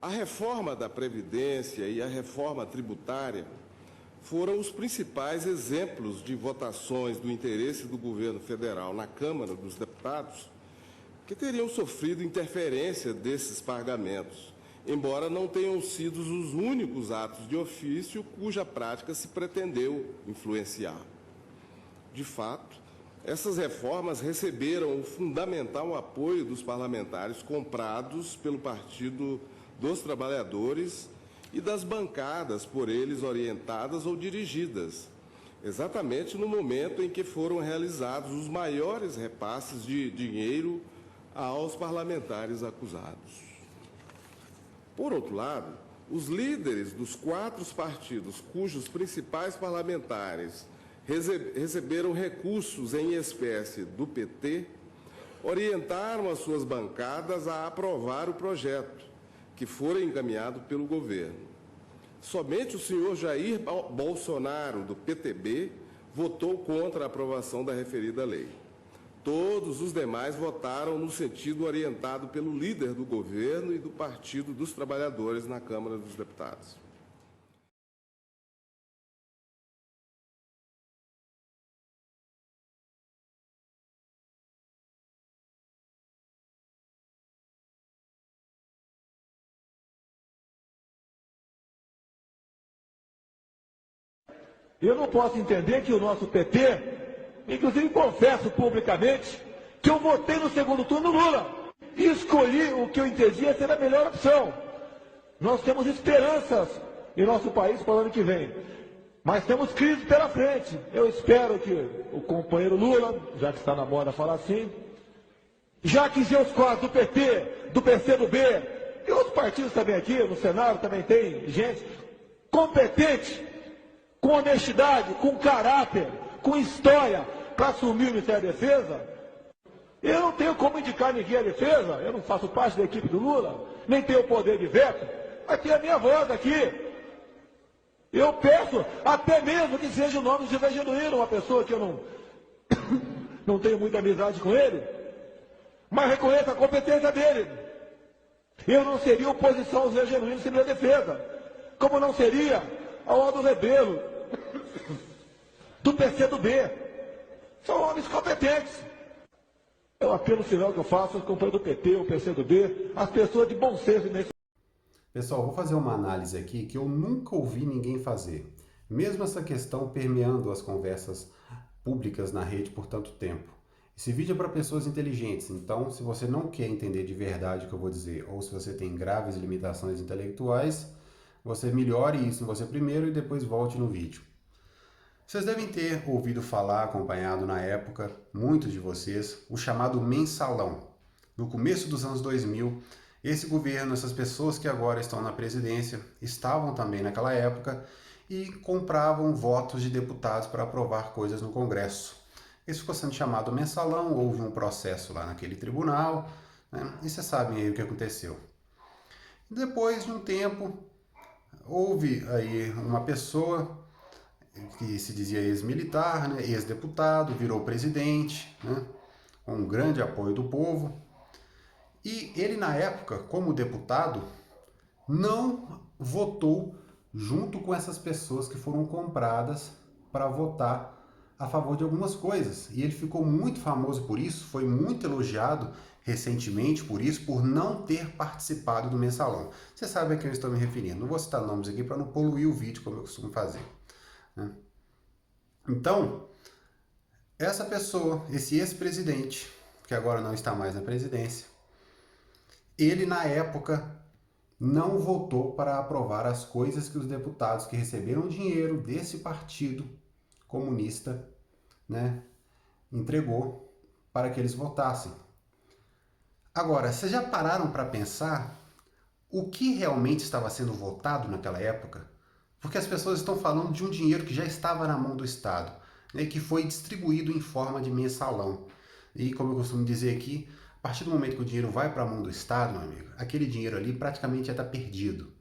A reforma da Previdência e a reforma tributária foram os principais exemplos de votações do interesse do governo federal na Câmara dos Deputados que teriam sofrido interferência desses pagamentos, embora não tenham sido os únicos atos de ofício cuja prática se pretendeu influenciar. De fato, essas reformas receberam o fundamental apoio dos parlamentares comprados pelo Partido dos Trabalhadores e das bancadas por eles orientadas ou dirigidas, exatamente no momento em que foram realizados os maiores repasses de dinheiro aos parlamentares acusados. Por outro lado, os líderes dos 4 partidos cujos principais parlamentares receberam recursos em espécie do PT, orientaram as suas bancadas a aprovar o projeto, que fora encaminhado pelo governo. Somente o senhor Jair Bolsonaro, do PTB, votou contra a aprovação da referida lei. Todos os demais votaram no sentido orientado pelo líder do governo e do Partido dos Trabalhadores na Câmara dos Deputados. Eu não posso entender que o nosso PT, inclusive confesso publicamente, que eu votei no segundo turno Lula e escolhi o que eu entendia ser a melhor opção. Nós temos esperanças em nosso país para o ano que vem, mas temos crise pela frente. Eu espero que o companheiro Lula, já que está na moda falar assim, já que seus quadros do PT, do PCdoB, e outros partidos também aqui, no Senado também tem gente competente, com honestidade, com caráter, com história, para assumir o Ministério da Defesa. Eu não tenho como indicar ninguém à defesa, eu não faço parte da equipe do Lula, nem tenho o poder de veto, mas tem a minha voz aqui. Eu peço até mesmo que seja o nome de José Genuíno, uma pessoa que eu não tenho muita amizade com ele, mas reconheço a competência dele. Eu não seria oposição ao José Genuíno sem minha defesa, como não seria ao Aldo Rebelo, do PCdoB. São homens competentes. É o apelo final que eu faço aos companheiros do PT, o PCdoB, as pessoas de bom senso nesse. Pessoal, vou fazer uma análise aqui que eu nunca ouvi ninguém fazer. Mesmo essa questão permeando as conversas públicas na rede por tanto tempo. Esse vídeo é para pessoas inteligentes, então se você não quer entender de verdade o que eu vou dizer, ou se você tem graves limitações intelectuais, você melhore isso em você primeiro e depois volte no vídeo. Vocês devem ter ouvido falar, acompanhado na época, muitos de vocês, o chamado mensalão. No começo dos anos 2000, esse governo, essas pessoas que agora estão na presidência, estavam também naquela época e compravam votos de deputados para aprovar coisas no Congresso. Isso ficou sendo chamado mensalão, houve um processo lá naquele tribunal, né? E vocês sabem aí o que aconteceu. Depois de um tempo, houve aí uma pessoa que se dizia ex-militar, né, ex-deputado, virou presidente, né, com um grande apoio do povo. E ele, na época, como deputado, não votou junto com essas pessoas que foram compradas para votar a favor de algumas coisas. E ele ficou muito famoso por isso, foi muito elogiado recentemente por isso, por não ter participado do mensalão. Você sabe a quem eu estou me referindo. Não vou citar nomes aqui para não poluir o vídeo, como eu costumo fazer. Então, essa pessoa, esse ex-presidente, que agora não está mais na presidência, ele na época não votou para aprovar as coisas que os deputados que receberam dinheiro desse partido comunista, né, entregou para que eles votassem. Agora, vocês já pararam para pensar o que realmente estava sendo votado naquela época? Porque as pessoas estão falando de um dinheiro que já estava na mão do Estado, né, que foi distribuído em forma de mensalão. E como eu costumo dizer aqui, a partir do momento que o dinheiro vai para a mão do Estado, meu amigo, aquele dinheiro ali praticamente já está perdido.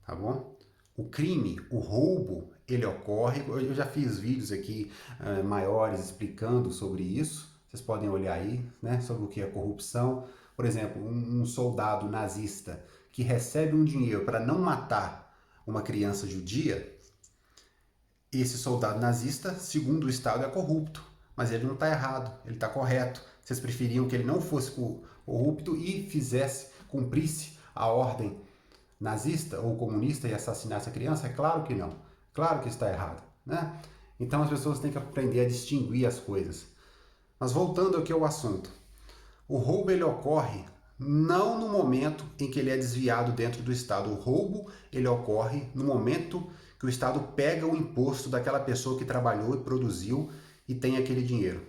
Tá bom? O crime, o roubo, ele ocorre. Eu já fiz vídeos aqui maiores explicando sobre isso. Vocês podem olhar aí, né, sobre o que é corrupção. Por exemplo, um soldado nazista que recebe um dinheiro para não matar uma criança judia, esse soldado nazista, segundo o Estado, é corrupto. Mas ele não está errado, ele está correto. Vocês preferiam que ele não fosse corrupto e cumprisse a ordem nazista ou comunista e assassinasse a criança? É claro que não. Claro que está errado, né? Então as pessoas têm que aprender a distinguir as coisas. Mas voltando aqui ao assunto. O roubo ele ocorre não no momento em que ele é desviado dentro do Estado. O roubo ele ocorre no momento que o Estado pega o imposto daquela pessoa que trabalhou e produziu e tem aquele dinheiro.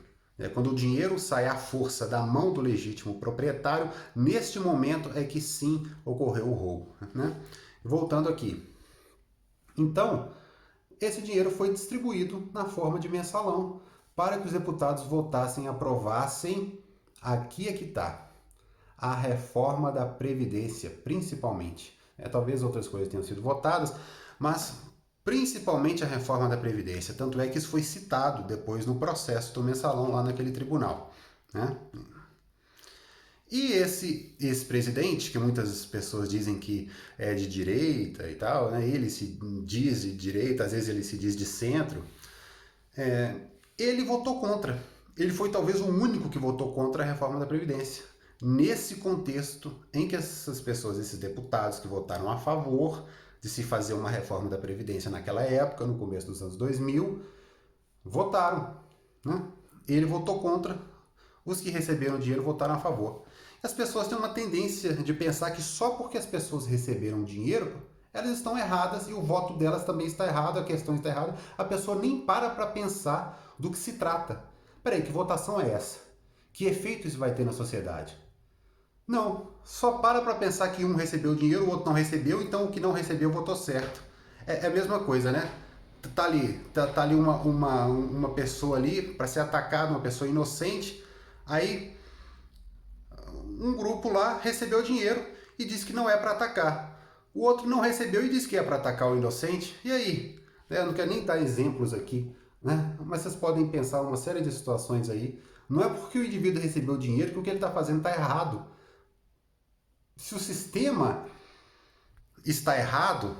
Quando o dinheiro sai à força da mão do legítimo proprietário, neste momento é que sim ocorreu o roubo, né? Voltando aqui. Então, esse dinheiro foi distribuído na forma de mensalão para que os deputados votassem e aprovassem, aqui é que está, a reforma da Previdência, principalmente. Talvez outras coisas tenham sido votadas, mas principalmente a reforma da Previdência. Tanto é que isso foi citado depois no processo do mensalão lá naquele tribunal, né? E esse ex-presidente, que muitas pessoas dizem que é de direita e tal, né? Ele se diz de direita, às vezes ele se diz de centro, ele votou contra. Ele foi talvez o único que votou contra a reforma da Previdência. Nesse contexto em que essas pessoas, esses deputados que votaram a favor de se fazer uma reforma da Previdência naquela época, no começo dos anos 2000, votaram, né? Ele votou contra, os que receberam dinheiro votaram a favor. As pessoas têm uma tendência de pensar que só porque as pessoas receberam dinheiro, elas estão erradas e o voto delas também está errado, a questão está errada. A pessoa nem para pensar do que se trata. Peraí, que votação é essa? Que efeito isso vai ter na sociedade? Não, só para pensar que um recebeu dinheiro, o outro não recebeu, então o que não recebeu votou certo. É a mesma coisa, né? Tá ali uma pessoa ali para ser atacada, uma pessoa inocente, aí um grupo lá recebeu dinheiro e disse que não é para atacar. O outro não recebeu e disse que é para atacar o inocente. E aí? Eu não quero nem dar exemplos aqui, né? Mas vocês podem pensar uma série de situações aí. Não é porque o indivíduo recebeu dinheiro que o que ele está fazendo está errado. Se o sistema está errado,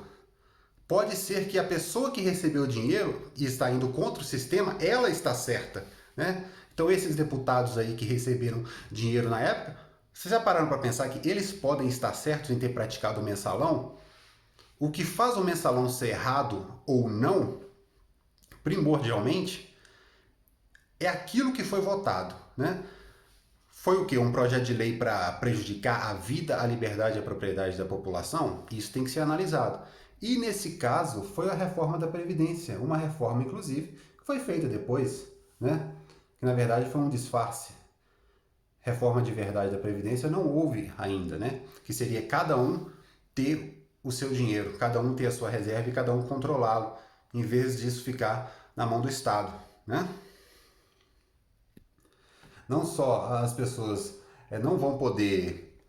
pode ser que a pessoa que recebeu o dinheiro e está indo contra o sistema, ela está certa, né? Então esses deputados aí que receberam dinheiro na época, vocês já pararam para pensar que eles podem estar certos em ter praticado o mensalão? O que faz o mensalão ser errado ou não, primordialmente, é aquilo que foi votado, né? Foi o quê? Um projeto de lei para prejudicar a vida, a liberdade e a propriedade da população? Isso tem que ser analisado. E nesse caso, foi a reforma da Previdência, uma reforma, inclusive, que foi feita depois, né? Que na verdade foi um disfarce. Reforma de verdade da Previdência não houve ainda, né? Que seria cada um ter o seu dinheiro, cada um ter a sua reserva e cada um controlá-lo, em vez disso ficar na mão do Estado, né? Não só as pessoas não vão poder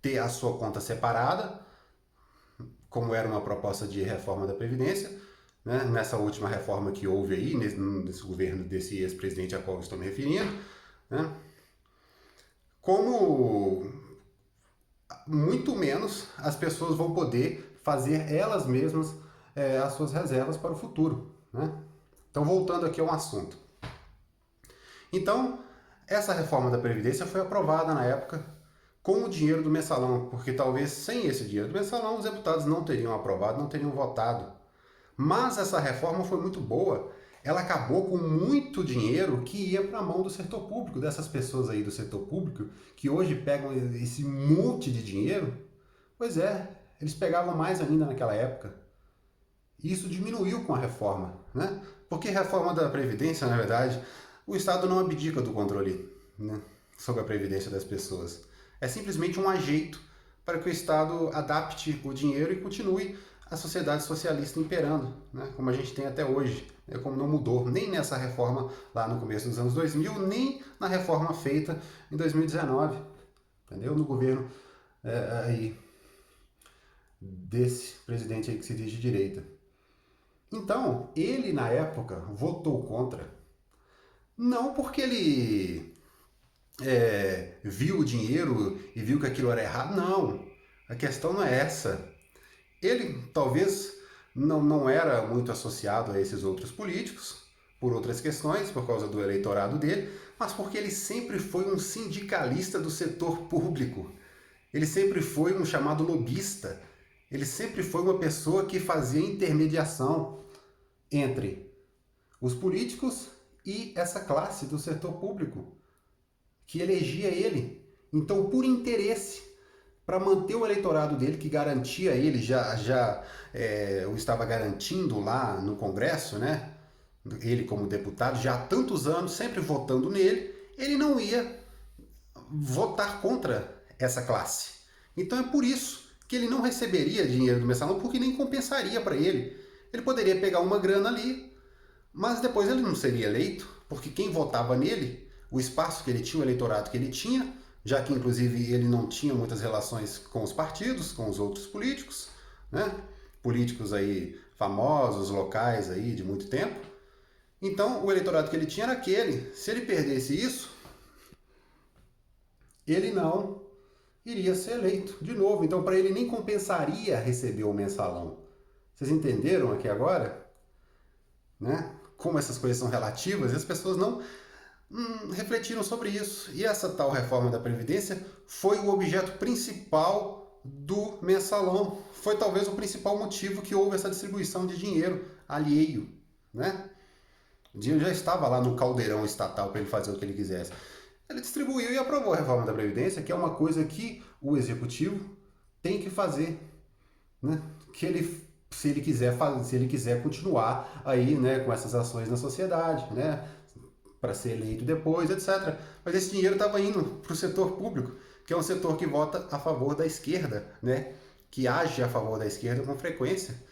ter a sua conta separada, como era uma proposta de reforma da Previdência, né? Nessa última reforma que houve aí, nesse governo desse ex-presidente a qual eu estou me referindo, né? Como muito menos as pessoas vão poder fazer elas mesmas as suas reservas para o futuro, né? Então, voltando aqui ao assunto. Então, essa reforma da Previdência foi aprovada na época com o dinheiro do mensalão, porque talvez sem esse dinheiro do mensalão os deputados não teriam aprovado, não teriam votado. Mas essa reforma foi muito boa. Ela acabou com muito dinheiro que ia para a mão do setor público, dessas pessoas aí do setor público, que hoje pegam esse monte de dinheiro. Pois é, eles pegavam mais ainda naquela época. Isso diminuiu com a reforma, né? Porque a reforma da Previdência, na verdade, o Estado não abdica do controle, né, sobre a previdência das pessoas. É simplesmente um ajeito para que o Estado adapte o dinheiro e continue a sociedade socialista imperando, né, como a gente tem até hoje, né, como não mudou nem nessa reforma lá no começo dos anos 2000, nem na reforma feita em 2019, entendeu? No governo aí desse presidente aí que se diz de direita. Então, ele na época votou contra. Não porque ele viu o dinheiro e viu que aquilo era errado, não. A questão não é essa. Ele talvez não era muito associado a esses outros políticos, por outras questões, por causa do eleitorado dele, mas porque ele sempre foi um sindicalista do setor público. Ele sempre foi um chamado lobista. Ele sempre foi uma pessoa que fazia intermediação entre os políticos e essa classe do setor público, que elegia ele. Então, por interesse, para manter o eleitorado dele, que garantia ele, o estava garantindo lá no Congresso, né? Ele como deputado, já há tantos anos, sempre votando nele, ele não ia votar contra essa classe. Então é por isso que ele não receberia dinheiro do mensalão, porque nem compensaria para ele. Ele poderia pegar uma grana ali, mas depois ele não seria eleito, porque quem votava nele, o espaço que ele tinha, o eleitorado que ele tinha, já que inclusive ele não tinha muitas relações com os partidos, com os outros políticos, né? Políticos aí famosos, locais aí de muito tempo. Então o eleitorado que ele tinha era aquele. Se ele perdesse isso, ele não iria ser eleito de novo. Então para ele nem compensaria receber o mensalão. Vocês entenderam aqui agora? Né? Como essas coisas são relativas, e as pessoas não refletiram sobre isso. E essa tal reforma da Previdência foi o objeto principal do mensalão. Foi talvez o principal motivo que houve essa distribuição de dinheiro alheio, né? O dinheiro já estava lá no caldeirão estatal para ele fazer o que ele quisesse. Ele distribuiu e aprovou a reforma da Previdência, que é uma coisa que o Executivo tem que fazer, né? Que ele, se ele quiser continuar aí, né, com essas ações na sociedade, né, para ser eleito depois, etc. Mas esse dinheiro estava indo para o setor público, que é um setor que vota a favor da esquerda, né, que age a favor da esquerda com frequência.